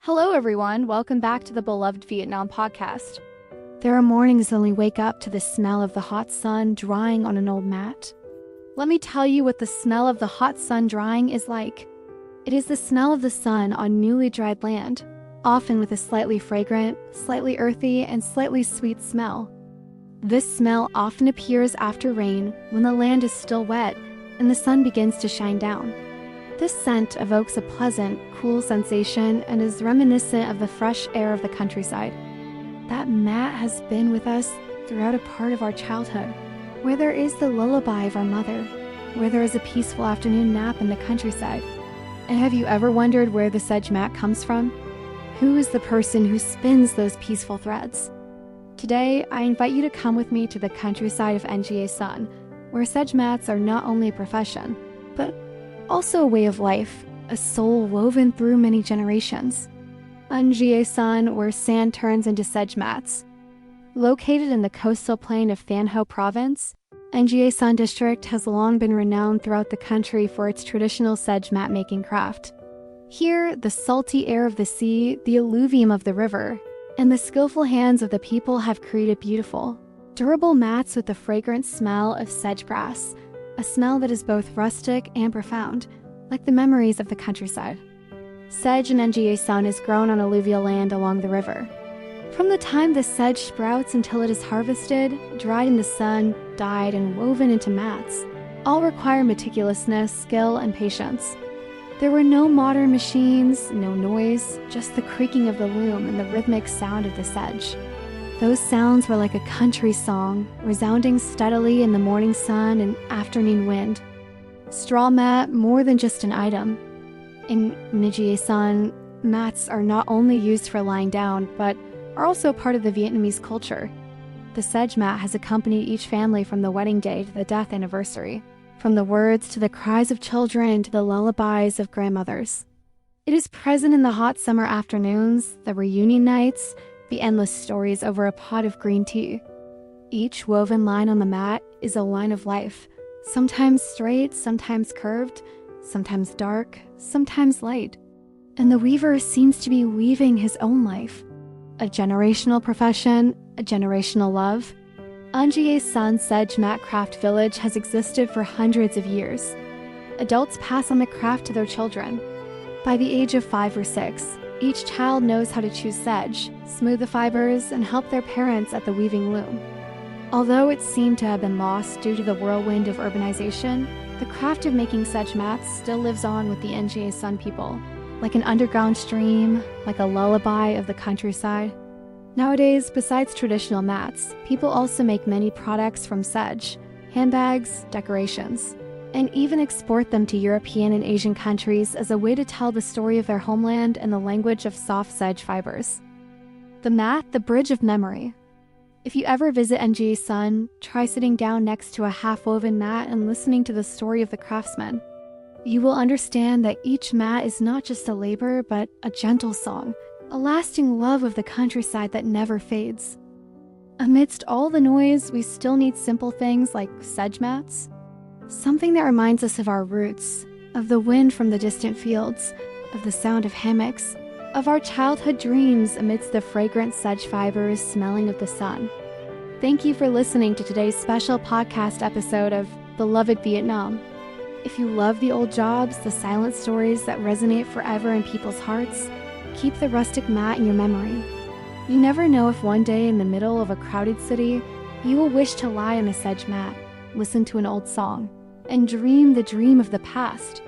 Hello everyone, welcome back to the beloved Vietnam podcast. There are mornings when we wake up to the smell of the hot sun drying on an old mat. Let me tell you what the smell of the hot sun drying is like. It is the smell of the sun on newly dried land, often with a slightly fragrant, slightly earthy, and slightly sweet smell. This smell often appears after rain when the land is still wet and the sun begins to shine down. This scent evokes a pleasant, cool sensation and is reminiscent of the fresh air of the countryside. That mat has been with us throughout a part of our childhood, where there is the lullaby of our mother, where there is a peaceful afternoon nap in the countryside. And have you ever wondered where the sedge mat comes from? Who is the person who spins those peaceful threads? Today, I invite you to come with me to the countryside of Nga Son, where sedge mats are not only a profession, but also a way of life, a soul woven through many generations. Nga Son, where sand turns into sedge mats. Located in the coastal plain of Thanh Hoa province, Nga Son district has long been renowned throughout the country for its traditional sedge mat making craft. Here, the salty air of the sea, the alluvium of the river, and the skillful hands of the people have created beautiful, durable mats with the fragrant smell of sedge grass, a smell that is both rustic and profound, like the memories of the countryside. Sedge in Nga Son is grown on alluvial land along the river. From the time the sedge sprouts until it is harvested, dried in the sun, dyed, and woven into mats, all require meticulousness, skill, and patience. There were no modern machines, no noise, just the creaking of the loom and the rhythmic sound of the sedge. Those sounds were like a country song, resounding steadily in the morning sun and afternoon wind. Straw mat, more than just an item. In Nga Son, mats are not only used for lying down, but are also part of the Vietnamese culture. The sedge mat has accompanied each family from the wedding day to the death anniversary, from the words to the cries of children to the lullabies of grandmothers. It is present in the hot summer afternoons, the reunion nights, the endless stories over a pot of green tea. Each woven line on the mat is a line of life, sometimes straight, sometimes curved, sometimes dark, sometimes light. And the weaver seems to be weaving his own life. A generational profession, a generational love. Nga Son Sedge Mat Craft Village has existed for hundreds of years. Adults pass on the craft to their children. By the age of 5 or 6, each child knows how to choose sedge, smooth the fibers, and help their parents at the weaving loom. Although it seemed to have been lost due to the whirlwind of urbanization, the craft of making sedge mats still lives on with the Nga Son people, like an underground stream, like a lullaby of the countryside. Nowadays, besides traditional mats, people also make many products from sedge, handbags, decorations, and even export them to European and Asian countries as a way to tell the story of their homeland in the language of soft sedge fibers. The mat, the bridge of memory. If you ever visit Nga Son, try sitting down next to a half-woven mat and listening to the story of the craftsman. You will understand that each mat is not just a labor, but a gentle song, a lasting love of the countryside that never fades. Amidst all the noise, we still need simple things like sedge mats. Something that reminds us of our roots, of the wind from the distant fields, of the sound of hammocks, of our childhood dreams amidst the fragrant sedge fibers smelling of the sun. Thank you for listening to today's special podcast episode of Beloved Vietnam. If you love the old jobs, the silent stories that resonate forever in people's hearts, keep the rustic mat in your memory. You never know if one day in the middle of a crowded city, you will wish to lie on a sedge mat, listen to an old song, and dream the dream of the past,